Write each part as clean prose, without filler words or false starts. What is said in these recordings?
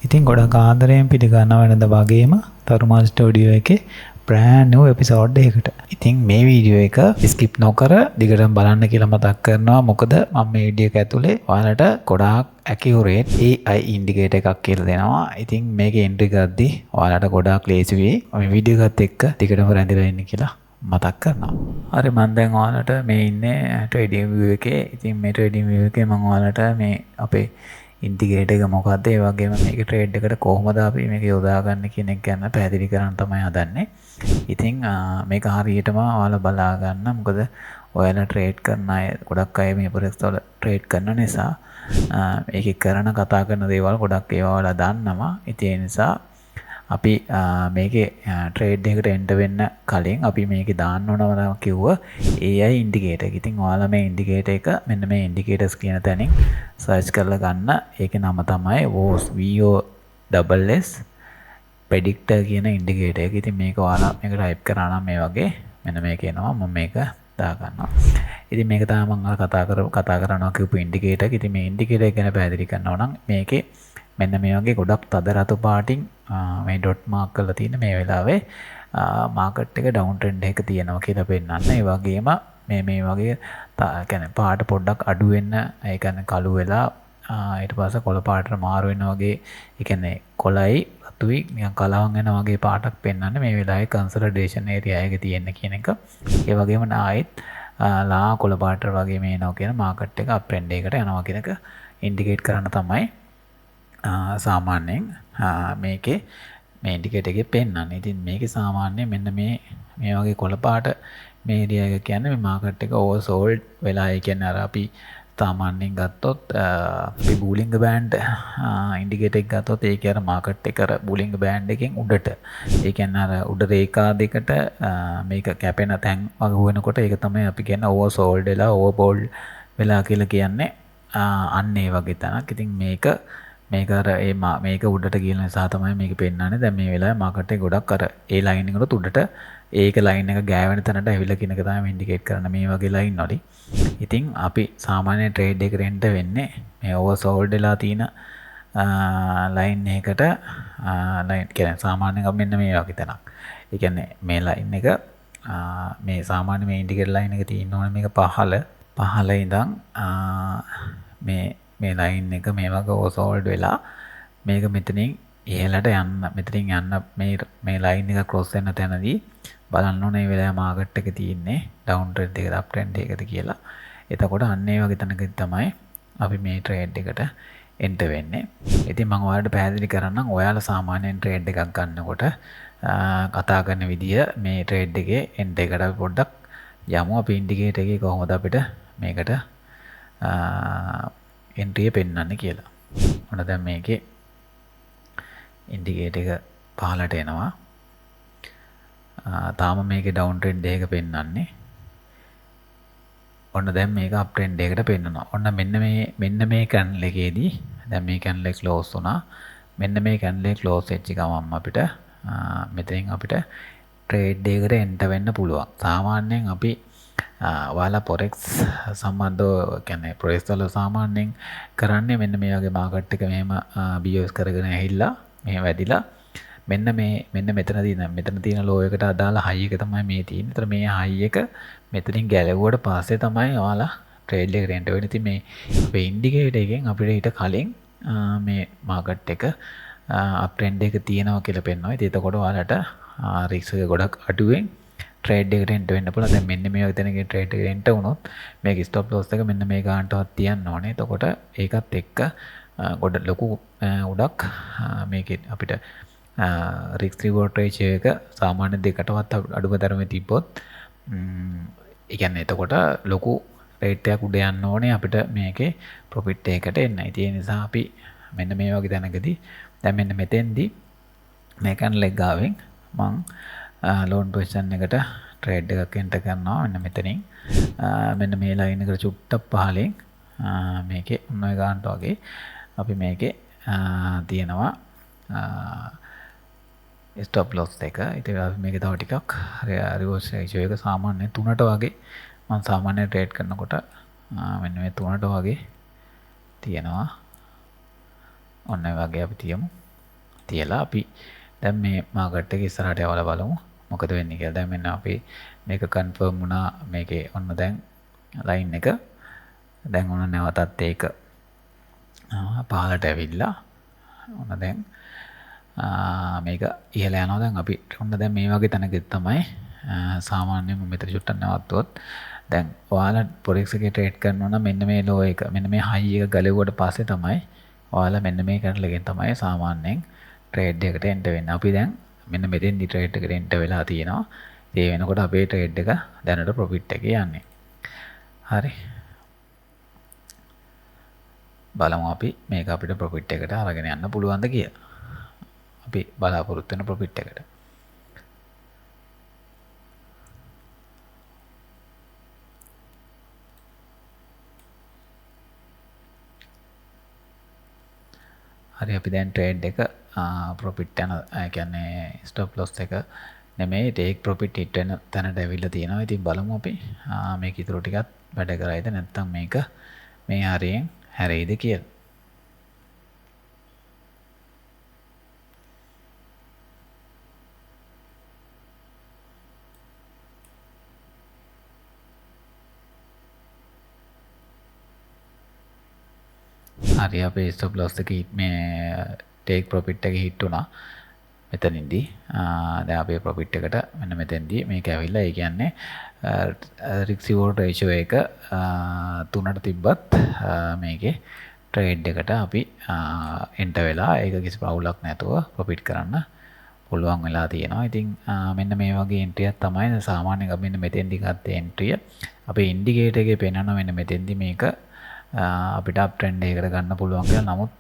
ඉතින් ගොඩක් ආදරයෙන් පිළිගන්නවා වෙනද වගේම තරුමාල් ස්ටුඩියෝ එකේ brand new episode එකකට. ඉතින් මේ වීඩියෝ එක skip නොකර දිගටම බලන්න කියලා මතක් කරනවා. මොකද මම මේ වීඩියෝ එක ඇතුලේ ඔයාලට ගොඩාක් accurate AI indicator එකක් කියලා දෙනවා. ඉතින් මේකේ entry ගද්දි ඔයාලට ගොඩාක් ලේසි වෙයි. මේ වීඩියෝ එකත් එක්ක දිගටම රැඳිලා ඉන්න කියලා මතක් කරනවා. හරි මම දැන් ඔයාලට මේ ඉන්නේ TradingView එකේ. ඉතින් මේ TradingView එකේ මම ඔයාලට මේ අපේ ඉන්ඩිකේටර් එක මොකද්ද? ඒ වගේම මේක ට්‍රේඩ් එකට කොහොමද අපි මේක යොදාගන්නේ කියන එක ගැන පැහැදිලි කරන්න තමයි හදන්නේ. ඉතින් මේක හරියටම ඔයාලා බලා ගන්න. මොකද ඔයාලා ට්‍රේඩ් කරන අය ගොඩක් අය මේ forex වල ට්‍රේඩ් කරන නිසා මේකේ කරන කතා කරන දේවල් ගොඩක් ඒවා ඔයාලා දන්නවා. ඉතින් ඒ නිසා අපි මේකේ ට්‍රේඩ් එකකට එන්ටර් වෙන්න කලින් අපි මේකේ දාන්න ඕනම කිව්ව AI ඉන්ඩිකේටර් එක. ඉතින් ඔයාලා මේ ඉන්ඩිකේටර් එක මෙන්න මේ ඉන්ඩිකේටර්ස් කියන තැනින් සර්ච් කරලා ගන්න. ඒකේ නම තමයි VOS predictor කියන ඉන්ඩිකේටර් එක. ඉතින් මේක ඔයාලා මේක ටයිප් කරා නම් මේ වගේ මෙන්න මේක එනවා. මම මේක දා ගන්නවා. ඉතින් මේක තමයි මම කතා කරනවා කියපු ඉන්ඩිකේටර් එක. ඉතින් මේ ඉන්ඩිකේටර් එක ගැන පැහැදිලි කරනවා නම් මේකේ මෙන්න මේ වගේ ගොඩක් තද රතු පාටින් මේ ඩොට් මාක් කරලා තියෙන මේ වෙලාවේ මාකට් එක ඩවුන් ට්‍රෙන්ඩ් එක තියෙනවා කියලා පෙන්නන්න. ඒ වගේම මේ වගේ කියන්නේ පාට පොඩ්ඩක් අඩු වෙන්න ඒ කියන්නේ කළු වෙලා ඊට පස්සේ කොළ පාටට මාරු වෙන වගේ ඒ කියන්නේ කොළයි රතුයි නිකන් කලවම් වෙන වගේ පාටක් පෙන්වන්නේ මේ වෙලාවේ කන්සොලිඩේෂන් ඒරියා එකේ තියෙන කියන එක. ඒ වගේම ආයෙත් ලා කොළ පාට වගේ මේ එනවා කියන මාකට් එක අප් ට්‍රෙන්ඩ් එකකට යනවා කියන එක ඉන්ඩිකේට් කරන්න තමයි සාමාන්‍යයෙන් මේකේ මේ ඉන්ඩිකේටර් එකේ පෙන්නන්නේ. ඉතින් මේකේ සාමාන්‍යයෙන් මෙන්න මේ වගේ කොළ පාට මේ ඒරියා එක කියන්නේ මේ මාකට් එක ඕවර්සෝල්ඩ් වෙලා. ඒ කියන්නේ අර අපි සාමාන්‍යයෙන් ගත්තොත් අපි බූලින්ග් බෑන්ඩ් ඉන්ඩිකේටර් එක ගත්තොත් ඒකේ අර මාකට් එක අර බූලින්ග් බෑන්ඩ් එකෙන් උඩට ඒ කියන්නේ අර උඩ රේඛා දෙකට මේක කැපෙන තැන් වගේ වෙනකොට ඒක තමයි අපි කියන්නේ ඕවර්සෝල්ඩ් වෙලා ඕවර්බෝල්ඩ් වෙලා කියලා කියන්නේ අන්න ඒ වගේ තැනක්. ඉතින් මේක අර මේක උඩට ගියන නිසා තමයි මේක පෙන්වන්නේ. දැන් මේ වෙලාවේ මාකට් එක ගොඩක් අර ඒ ලයින් එකට උඩට ඒක ලයින් එක ගෑවෙන තැනට ඇවිල්ලා කියන එක තමයි ඉන්ඩිකේට් කරන මේ වගේ ලයින් වලින්. ඉතින් අපි සාමාන්‍ය ට්‍රේඩ් එකකට එන්න වෙන්නේ මේ ඕවර්සෝල්ඩ් වෙලා තියෙන ලයින් එකකට ලයින් කියන්නේ සාමාන්‍යයෙන් මෙන්න මේ වගේ තැනක්. ඒ කියන්නේ මේ ලයින් එක මේ සාමාන්‍ය මේ ඉන්ඩිකේටර් ලයින් එක තියෙන්න ඕනේ මේක පහළ ඉඳන් මේ ලයින් එක මේ වගේ ඕවර්සෝල්ඩ් වෙලා මේක මෙතනින් ඉහළට යන්න මෙතනින් යන්න මේ ලයින් එක ක්‍රොස් වෙන තැනදී බලන්න ඕනේ මේ වෙලාවේ මාකට් එක තියෙන්නේ ඩවුන් ට්‍රෙන්ඩ් එකද අප් ට්‍රෙන්ඩ් එකද කියලා. එතකොට අන්න ඒ වගේ තැනකදී තමයි අපි මේ ට්‍රේඩ් එකට එන්ටර් වෙන්නේ. ඉතින් මම ඔයාලට පැහැදිලි කරන්නම් ඔයාලා සාමාන්‍යයෙන් ට්‍රේඩ් එකක් ගන්නකොට කතා කරන විදිය මේ ට්‍රේඩ් එකේ එන්ටර් එකට අපි පොඩ්ඩක් යමු. අපි ඉන්ඩිකේටර් එකේ කොහොමද අපිට මේකට එන්ට්‍රිය පෙන්වන්නේ කියලා. ඔන්න දැන් මේකේ ඉන්ඩිකේටර් එක පහළට එනවා. තාම මේකේ ඩවුන් ට්‍රෙන්ඩ් එක පෙන්වන්නේ. ඔන්න දැන් මේක අප් ට්‍රෙන්ඩ් එකකට පෙන්වනවා. ඔන්න මෙන්න මේ කැන්ඩල් එකේදී දැන් මේ කැන්ඩල් එක ක්ලෝස් වුණා. මෙන්න මේ කැන්ඩල් එක ක්ලෝස් වෙච්ච ගමන් අපිට මෙතනින් අපිට ට්‍රේඩ් එකකට එන්ටර් වෙන්න පුළුවන්. සාමාන්‍යයෙන් අපි ඔයාලා forex සම්බන්ධව කියන්නේ forex වල සාමාන්‍යයෙන් කරන්නේ මෙන්න මේ වගේ මාකට් එක මෙහෙම BOS කරගෙන ඇහිලා මෙහෙම වැඩිලා මෙන්න මෙතන තියෙන ලෝ එකට අදාළ හයි එක තමයි මේ තියෙන්නේ. ඒතර මේ හයි එක මෙතනින් ගැලවුවට පස්සේ තමයි ඔයාලා ට්‍රේඩ් එකට එන්ටර් වෙන්නේ. ඉතින් මේ අපේ ඉන්ඩිකේටර් එකෙන් අපිට ඊට කලින් මේ මාකට් එක අප් ට්‍රෙන්ඩ් එක තියෙනවා කියලා පෙන්වනවා. ඉතින් එතකොට ඔයාලට රිස්ක් එක ගොඩක් අඩුවෙන් ට්‍රේඩ් එකට එන්ටර් වෙන්න පුළුවන්. දැන් මෙන්න මේ වගේ තැනකින් ට්‍රේඩ් එකට එන්ටර් වුණොත් මේක ස්ටොප් ලොස් එක මෙන්න මේ ගානටවත් තියන්න ඕනේ. එතකොට ඒකත් එක්ක ගොඩ ලොකු උඩක් මේකේ අපිට රිස්ක් රිවෝඩ් රේෂියෝ එක සාමාන්‍ය දෙකටවත් අඩුම තරමේ තිබ්බොත් ඒ කියන්නේ එතකොට ලොකු රේට් එකක් උඩ යන්න ඕනේ අපිට මේකේ ප්‍රොෆිට් එකකට එන්න. ඒ නිසා අපි මෙන්න මේ වගේ තැනකදී දැන් මෙන්න මෙතෙන්දී මේ කැන්ඩල් එක ගාවෙන් මම ලෝන් පොසිෂන් එකට ට්‍රේඩ් එකක් එන්ටර් කරනවා. මෙන්න මෙතනින් මෙන්න මේ ලයින් එකට චුට්ටක් පහලින් මේකේ මොන ගන්නට වගේ අපි මේකේ තියෙනවා ස්ටොප් ලොස් එක. ඉතින් අපි මේකේ තව ටිකක් රිවර්ස් රේෂියෝ එක සාමාන්‍ය 3ට වගේ මම සාමාන්‍ය ට්‍රේඩ් කරනකොට මෙන්න මේ 3ට වගේ තියෙනවා. ඔන්න ඒ වගේ අපි තියමු. තියලා අපි දැන් මේ මාකට් එක ඉස්සරහට යවලා බලමු මොකද වෙන්නේ කියලා. දැන් මෙන්න අපි මේක කන්ෆර්ම් වුණා. මේකේ ඔන්න දැන් ලයින් එක දැන් ඔන්න නැවතත් ඒක පහළට ඇවිල්ලා ඔන්න දැන් මේක ඉහළ යනවා. දැන් අපි ඔන්න දැන් මේ වගේ තැනක තමයි සාමාන්‍යයෙන් මෙතන චුට්ටක් නවත්තුවොත් දැන් ඔයාලා forex එකේ ට්‍රේඩ් කරනවා නම් මෙන්න මේ ලෝ එක මෙන්න මේ හයි එක ගලවුවට පස්සේ තමයි ඔයාලා මෙන්න මේ කැන්ඩල් එකෙන් තමයි සාමාන්‍යයෙන් ට්‍රේඩ් එකට එන්ටර් වෙන්නේ. අපි දැන් මෙන්න මෙතෙන්දි ට්‍රේඩ් එකට එන්ටර් වෙලා තියෙනවා. ඒ වෙනකොට අපේ ට්‍රේඩ් එක දැනට ප්‍රොෆිට් එකේ යන්නේ. හරි. බලමු අපි මේක අපිට ප්‍රොෆිට් එකට අරගෙන යන්න පුළුවන්ද කියලා. අපි බලාපොරොත්තු වෙන ප්‍රොෆිට් එකට. හරි අපි දැන් ට්‍රේඩ් එක ප්‍රොෆිට් යන කියන්නේ ස්ටොප් ලොස් එක නෙමෙයි ටේක් ප්‍රොෆිට් හිට වෙන තැනට ඇවිල්ලා තියෙනවා. ඉතින් බලමු අපි මේක ඉතුරු ටිකත් වැඩ කරයිද නැත්නම් මේක මේ හරියෙන් හැරෙයිද කියලා. හරි අපේ ස්ටොප් ලොස් එක මේ ටේක් ප්‍රොෆිට් එක හිට් වුණා මෙතනින්දී. දැන් අපේ ප්‍රොෆිට් එකට මෙන්න මෙතෙන්දී මේක ඇවිල්ලා ඒ කියන්නේ රිස්ක් රිවෝඩ් රේෂියෝ එක 3ට තිබ්බත් මේකේ ට්‍රේඩ් එකට අපි එන්ටර් වෙලා ඒක කිසි ප්‍රවුලක් නැතුව ප්‍රොෆිට් කරන්න පුළුවන් වෙලා තියෙනවා. ඉතින් මෙන්න මේ වගේ එන්ට්‍රියක් තමයි සාමාන්‍යයෙන් අපි මෙන්න මෙතෙන්දී ගත්ත එන්ට්‍රිය. අපේ ඉන්ඩිකේටර් එකේ පෙන්වනවා මෙන්න මෙතෙන්දී මේක අපිට අප් ට්‍රෙන්ඩ් එකකට ගන්න පුළුවන් කියලා. නමුත්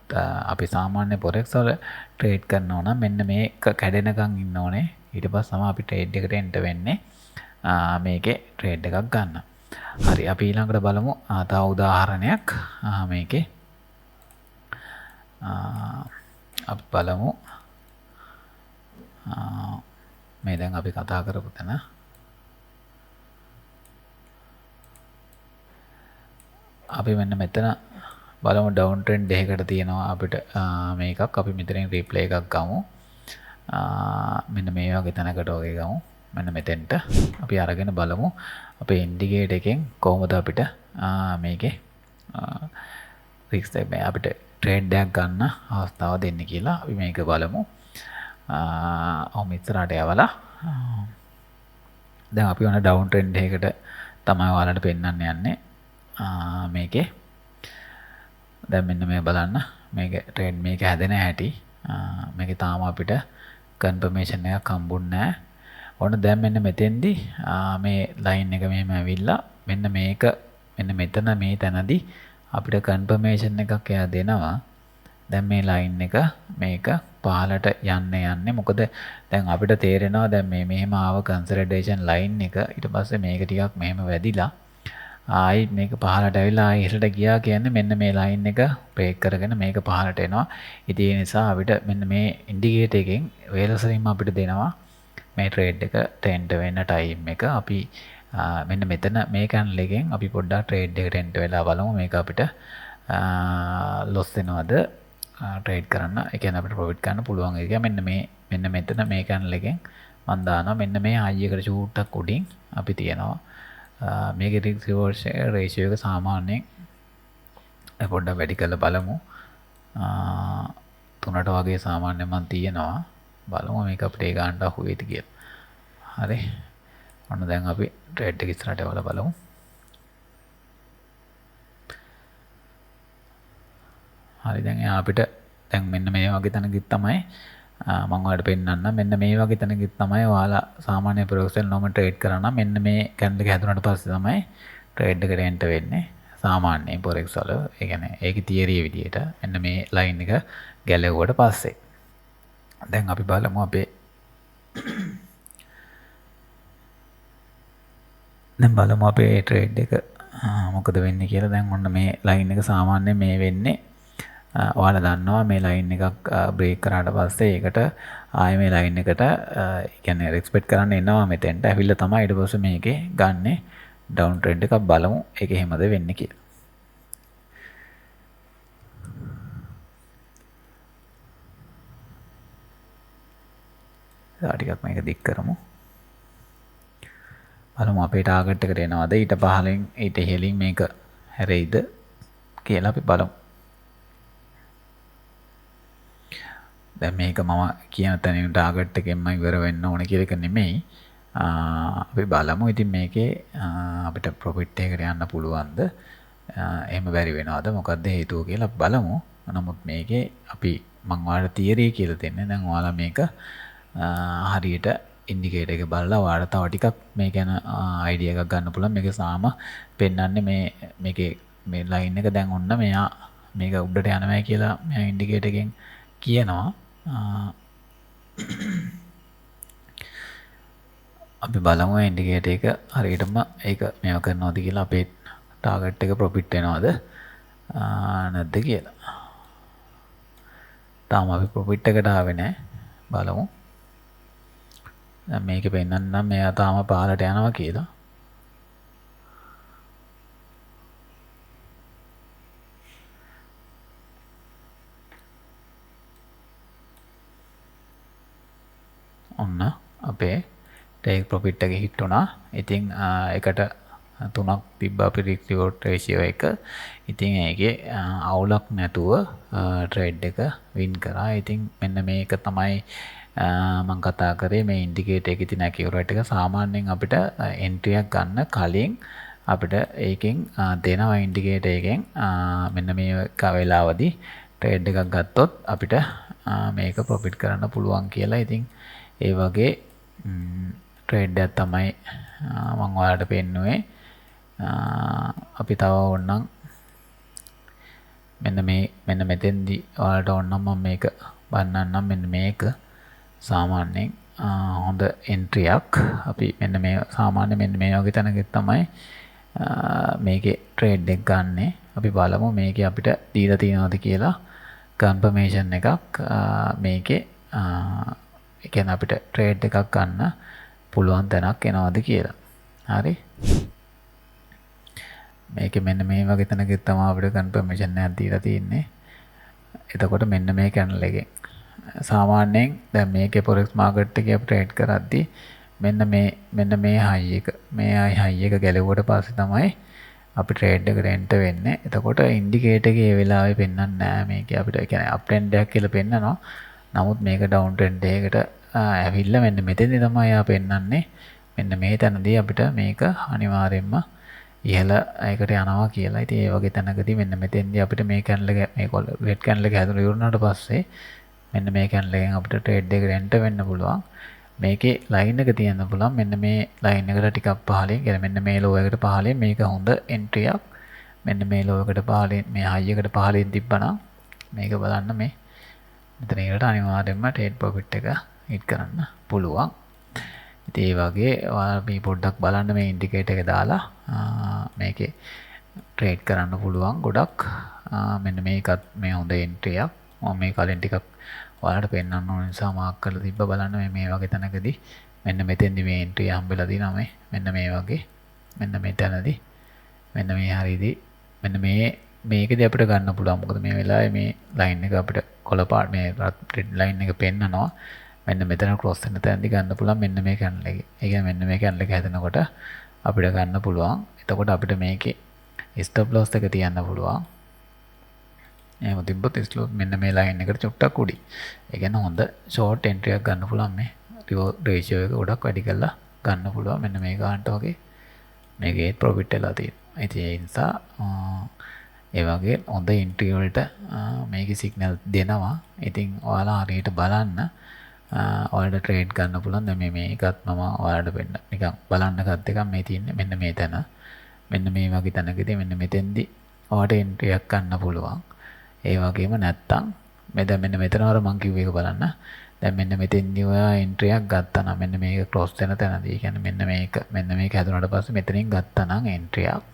අපි සාමාන්‍ය forex වල ට්‍රේඩ් කරනවා නම් මෙන්න මේක කැඩෙනකන් ඉන්න ඕනේ. ඊට පස්සේ තමයි අපි ට්‍රේඩ් එකට එන්ටර් වෙන්නේ. මේකේ ට්‍රේඩ් එකක් ගන්න. හරි අපි ඊළඟට බලමු තව උදාහරණයක් මේකේ. අපි බලමු මේ දැන් අපි කතා කරපු තැන අපි මෙන්න මෙතන බලමු ඩවුන් ට්‍රෙන්ඩ් එකකට තියෙනවා අපිට මේකක් අපි මෙතනින් රිප්ලේ එකක් ගමු. මෙන්න මේ වගේ තැනකට වගේ ගමු. මෙන්න මෙතෙන්ට අපි අරගෙන බලමු අපේ ඉන්ඩිකේටර් එකෙන් කොහොමද අපිට මේකේ රිස්ක් අපිට ට්‍රේඩ් එකක් ගන්න අවස්ථාව දෙන්නේ කියලා. අපි මේක බලමු. ඔහොම ඉස්සරහට යවලා දැන් අපි ඔන්න ඩවුන් ට්‍රෙන්ඩ් එකකට තමයි ඔයාලට පෙන්වන්න යන්නේ. මේකේ දැන් මෙන්න මේ බලන්න මේක ට්‍රේඩ් මේක හැදෙන හැටි. මේකේ තාම අපිට කන්ෆර්මේෂන් එකක් හම්බුන්නේ නැහැ. ඔන්න දැන් මෙන්න මෙතෙන්දී මේ ලයින් එක මෙහෙම ඇවිල්ලා මෙන්න මේක මෙන්න මෙතන මේ තැනදී අපිට කන්ෆර්මේෂන් එකක් එයා දෙනවා. දැන් මේ ලයින් එක මේක පහළට යන්නේ මොකද දැන් අපිට තේරෙනවා දැන් මේ මෙහෙම ආව කන්සලිඩේෂන් ලයින් එක ඊට පස්සේ මේක ටිකක් මෙහෙම වැඩිලා ආයි මේක පහළට ඇවිල්ලා ආයි ඉහළට ගියා කියන්නේ මෙන්න මේ ලයින් එක බ්‍රේක් කරගෙන මේක පහළට එනවා. ඉතින් ඒ නිසා අපිට මෙන්න මේ ඉන්ඩිකේටර් එකෙන් වේලසරින්ම අපිට දෙනවා මේ ට්‍රේඩ් එක ටෙන්ඩ් වෙන්න ටයිම් එක. අපි මෙන්න මෙතන මේ කැන්ඩල් එකෙන් අපි පොඩ්ඩක් ට්‍රේඩ් එකට එන්ටර් වෙලා බලමු මේක අපිට ලොස් වෙනවද ට්‍රේඩ් කරන්න. ඒ කියන්නේ අපිට ප්‍රොෆිට් ගන්න පුළුවන්. ඒ කියන්නේ මෙන්න මෙතන මේ කැන්ඩල් එකෙන් මම දානවා මෙන්න මේ හයි එකට චූට්ටක් උඩින් අපි තියනවා මේකේ රිස්ක් රිවෝඩ් රේෂියෝ එක සාමාන්‍යයෙන් පොඩ්ඩක් වැඩි කරලා බලමු. 3ට වගේ සාමාන්‍යයෙන් මම තියනවා. බලමු මේක අපිට ඒ ගන්නට අහු වෙයිද කියලා. හරි. ඔන්න දැන් අපි ට්‍රේඩ් එක ඉස්සරහට යවලා බලමු. හරි දැන් අපිට දැන් මෙන්න මේ වගේ තැනකින් තමයි මම ඔයාලට පෙන්නන්නම්. මෙන්න මේ වගේ තැනකින් තමයි ඔයාලා සාමාන්‍ය ප්‍රොෆෙෂනල් නෝම ට්‍රේඩ් කරා නම් මෙන්න මේ කැන්ඩල් එක හැදුනට පස්සේ තමයි ට්‍රේඩ් එකට එන්ටර් වෙන්නේ. සාමාන්‍ය forex වල ඒ කියන්නේ ඒකේ තියරිය විදියට මෙන්න මේ ලයින් එක ගැලෙවුවට පස්සේ දැන් අපි බලමු අපේ ට්‍රේඩ් එක මොකද වෙන්නේ කියලා. දැන් ඔන්න මේ ලයින් එක සාමාන්‍යයෙන් මේ වෙන්නේ ඔයාලා දන්නවා මේ ලයින් එකක් බ්‍රේක් කරාට පස්සේ ඒකට ආයෙ මේ ලයින් එකට කියන්නේ එක්ස්පෙක්ට් කරන්න එනවා මෙතෙන්ට ඇවිල්ලා තමයි ඊට පස්සේ මේකේ ගන්නෙ ඩවුන් ට්‍රෙන්ඩ් එකක්. බලමු ඒක එහෙමද වෙන්නේ කියලා. තව ටිකක් මේක දික් කරමු. බලමු අපේ ටාගට් එකට එනවද ඊට පහලින් ඊට ඉහළින් මේක හැරෙයිද කියලා අපි බලමු. දැන් මේක මම කියන තැනින් ටාගට් එකෙන්ම ඉවර වෙන්න ඕන කියලා එක නෙමෙයි. අපි බලමු ඉතින් මේකේ අපිට ප්‍රොෆිට් එකකට යන්න පුළුවන්ද? එහෙම බැරි වෙනවද? මොකක්ද හේතුව කියලා බලමු. නමුත් මේකේ අපි මම ඔයාලට තියරි කියලා දෙන්නේ. දැන් ඔයාලා මේක හරියට ඉන්ඩිකේටර් එක බලලා ඔයාලට තව ටිකක් මේක ගැන අයිඩියා එකක් ගන්න පුළුවන්. මේක සාම පෙන්වන්නේ මේකේ මේ ලයින් එක දැන් ඔන්න මෙයා මේක උඩට යනවා කියලා මෙයා ඉන්ඩිකේටර් එකෙන් කියනවා. අපි බලමු ඉන්ඩිකේටර් එක හරියටම ඒක මේව කරනවද කියලා අපේ ටාගට් එක ප්‍රොෆිට් වෙනවද නැද්ද කියලා. තාම අපි ප්‍රොෆිට් එකට ආවේ නැහැ. බලමු. දැන් මේකේ පෙන්නන්නම් මෙයා තාම පහළට යනවා කියලා. ඔන්න අපේ ටේක් ප්‍රොෆිට් එක හිට් වුණා. ඉතින් එකට 3ක් තිබ්බ අපේ රිස්ක් රිවෝඩ් රේෂියෝ එක. ඉතින් ඒකේ අවුලක් නැතුව ට්‍රේඩ් එක වින් කරා. ඉතින් මෙන්න මේක තමයි මම කතා කරේ මේ ඉන්ඩිකේටර් එකේ තියෙන ඇකියුරේට් එක. සාමාන්‍යයෙන් අපිට එන්ට්‍රි එකක් ගන්න කලින් අපිට ඒකෙන් දෙනවා ඉන්ඩිකේටර් එකෙන් මෙන්න මේ වෙලාවදී ට්‍රේඩ් එකක් ගත්තොත් අපිට මේක ප්‍රොෆිට් කරන්න පුළුවන් කියලා. ඉතින් ඒ වගේ ට්‍රේඩ් එකක් තමයි මම ඔයාලට පෙන්නුවේ. අපි තව ඕනනම් මෙන්න මෙතෙන්දී ඔයාලට ඕනනම් මම මේක බannන්නම්. මෙන්න මේක සාමාන්‍යයෙන් හොඳ එන්ට්‍රියක්. අපි මෙන්න මේ සාමාන්‍ය මෙන්න මේ වගේ තැනක තමයි මේකේ ට්‍රේඩ් එක ගන්නෙ. අපි බලමු මේකේ අපිට දීලා තියෙනවද කියලා කන්ෆර්මේෂන් එකක්. මේකේ ඒ කියන්නේ අපිට ට්‍රේඩ් එකක් ගන්න පුළුවන් තැනක් එනවද කියලා. හරි. මේකේ මෙන්න මේ වගේ තැනක තමයි අපිට කන්ෆර්මේෂන් එකක් දීලා තියෙන්නේ. එතකොට මෙන්න මේ කැන්ඩල් එකෙන් සාමාන්‍යයෙන් දැන් මේකේ forex market එකේ අපි ට්‍රේඩ් කරද්දී මෙන්න මේ high එක ගැලෙවුවට පස්සේ තමයි අපි ට්‍රේඩ් එකට එන්ටර් වෙන්නේ. එතකොට ඉන්ඩිකේටර් එකේ ඒ වෙලාවේ පෙන්වන්නේ නැහැ මේකේ අපිට. ඒ කියන්නේ අප් ට්‍රෙන්ඩ් එකක් කියලා පෙන්නනවා. නමුත් මේක ඩවුන් ට්‍රෙන්ඩ් එකකට ඇවිල්ලා මෙන්න මෙතෙන්දී තමයි ආ පෙන්වන්නේ. මෙන්න මේ තැනදී අපිට මේක අනිවාර්යයෙන්ම ඉහළ ඒකට යනවා කියලා. ඉතින් ඒ වගේ තැනකදී මෙන්න මෙතෙන්දී අපිට මේ කැන්ඩල් එක මේ රෙඩ් කැන්ඩල් එක හැදුණා ඉවරනාට පස්සේ මෙන්න මේ කැන්ඩල් එකෙන් අපිට ට්‍රේඩ් එකට එන්ටර් වෙන්න පුළුවන්. මේකේ ලයින් එක තියන්න පුළුවන්. මෙන්න මේ ලයින් එකට ටිකක් පහළින් කියන්නේ මෙන්න මේ ලෝ එකට පහළින් මේක හොඳ එන්ට්‍රියක්. මෙන්න මේ ලෝ එකට පහළින් මේ හයි එකට පහළින් තිබ්බනම් මේක බලන්න මේ මෙතන ඒකට අනිවාර්යයෙන්ම ට්‍රේඩ් ප්‍රොෆිට් එක හිට් කරන්න පුළුවන්. ඉතින් ඒ වගේ ඔයාලා මේ පොඩ්ඩක් බලන්න මේ ඉන්ඩිකේටර් එක දාලා මේකේ ට්‍රේඩ් කරන්න පුළුවන් ගොඩක්. මෙන්න මේකත් මේ හොඳ එන්ට්‍රියක්. මම මේ කලින් ටිකක් ඔයාලට පෙන්වන්න ඕන නිසා මාක් කරලා තිබ්බ. බලන්න මේ වගේ තැනකදී මෙන්න මෙතෙන්දි මේ එන්ට්‍රිය හම්බෙලා දිනවා මෙන්න මේ වගේ. මෙන්න මෙතනදී මෙන්න මේ හරියදී මෙන්න මේකදී අපිට ගන්න පුළුවන්. මොකද මේ වෙලාවේ මේ ලයින් එක අපිට කොළ පාට මේ රෙඩ් ලයින් එක පෙන්නනවා. මෙන්න මෙතන ක්‍රොස් වෙන තැනදී ගන්න පුළුවන් මෙන්න මේ කැන්ඩල් එකේ. ඒ කියන්නේ මෙන්න මේ කැන්ඩල් එක හැදෙනකොට අපිට ගන්න පුළුවන්. එතකොට අපිට මේකේ ස්ටොප් ලොස් එක තියන්න පුළුවන්. එහෙම තිබ්බොත් ස්ලෝප් මෙන්න මේ ලයින් එකට චුට්ටක් උඩින්. ඒ කියන්නේ හොඳ ෂෝට් එන්ට්‍රි එකක් ගන්න පුළුවන්. මේ රේෂියෝ එක ගොඩක් වැඩි කරලා ගන්න පුළුවන්. මෙන්න මේ ගන්නට වගේ මේකේ ප්‍රොෆිට් වෙලා තියෙනවා. ඉතින් ඒ නිසා ඒ වගේ හොඳ එන්ට්‍රි වලට මේකේ සිග්නල් දෙනවා. ඉතින් ඔයාලා හරියට බලන්න ඔයාලට ට්‍රේඩ් ගන්න පුළුවන්. දැන් මේකත් මම ඔයාලට වෙන්න නිකන් බලන්න ගත්ත එකක් මේ තියෙන්නේ. මෙන්න මේ තැන. මෙන්න මේ වගේ තැනකදී මෙන්න මෙතෙන්දී ඔයාලට එන්ට්‍රි එකක් ගන්න පුළුවන්. ඒ වගේම නැත්තම් මෙන්න මෙතන වර මං කිව්ව එක බලන්න. දැන් මෙන්න මෙතෙන්දී ඔයා එන්ට්‍රි එකක් ගත්තා නම් මෙන්න මේක ක්ලොස් වෙන තැනදී. ඒ කියන්නේ මෙන්න මේක හැදුනට පස්සේ මෙතනින් ගත්තා නම් එන්ට්‍රි එකක්.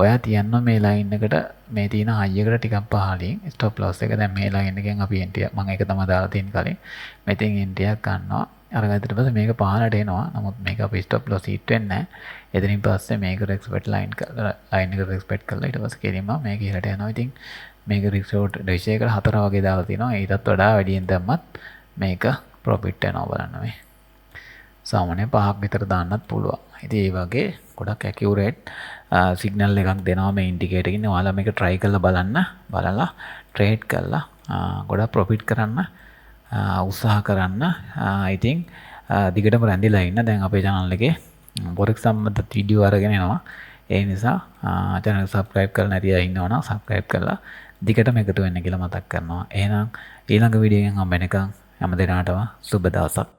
ඔයා තියන්න මේ ලයින් එකට මේ තියෙන හයි එකට ටිකක් පහළින් ස්ටොප් ලොස් එක. දැන් මේ ලයින් එකෙන් අපි එන්ට්‍රි මම ඒක තමයි දාලා තියෙන කලින්. මෙතෙන් එන්ට්‍රි එකක් ගන්නවා. අරගත්තට පස්සේ මේක පහළට එනවා. නමුත් මේක අපි ස්ටොප් ලොස් හිට් වෙන්නේ නැහැ. එතනින් පස්සේ මේක රෙස්පෙක්ට් ලයින් එක රෙස්පෙක්ට් කරලා ඊට පස්සේ කෙලින්ම මේක ඉහළට යනවා. ඉතින් මේක රික්ෂෝට් රේෂියෝ එකට 4 වගේ දාලා තිනවා. ඊටත් වඩා වැඩියෙන් දැම්මත් මේක ප්‍රොෆිට් වෙනවා බලන්න මේ. සාමාන්‍ය 5ක් විතර දාන්නත් පුළුවන්. ඉතින් ඒ වගේ ගොඩක් ඇකියුරේට් සිග්නල් එකක් දෙනවා මේ ඉන්ඩිකේටර් එකකින්. ඔයාලා මේක try කරලා බලන්න. බලලා ට්‍රේඩ් කරලා ගොඩක් ප්‍රොෆිට් කරන්න උත්සාහ කරන්න. ඉතින් දිගටම රැඳිලා ඉන්න. දැන් අපේ channel එකේ forex සම්බන්ධ වීඩියෝ අරගෙන එනවා. ඒ නිසා channel එක subscribe කරලා නැති අය ඉන්නවනම් subscribe කරලා දිගටම එකතු වෙන්න කියලා මතක් කරනවා. එහෙනම් ඊළඟ වීඩියෝ එකෙන් හම්බ වෙනකම් හැම දිනකටම සුබ දවසක්.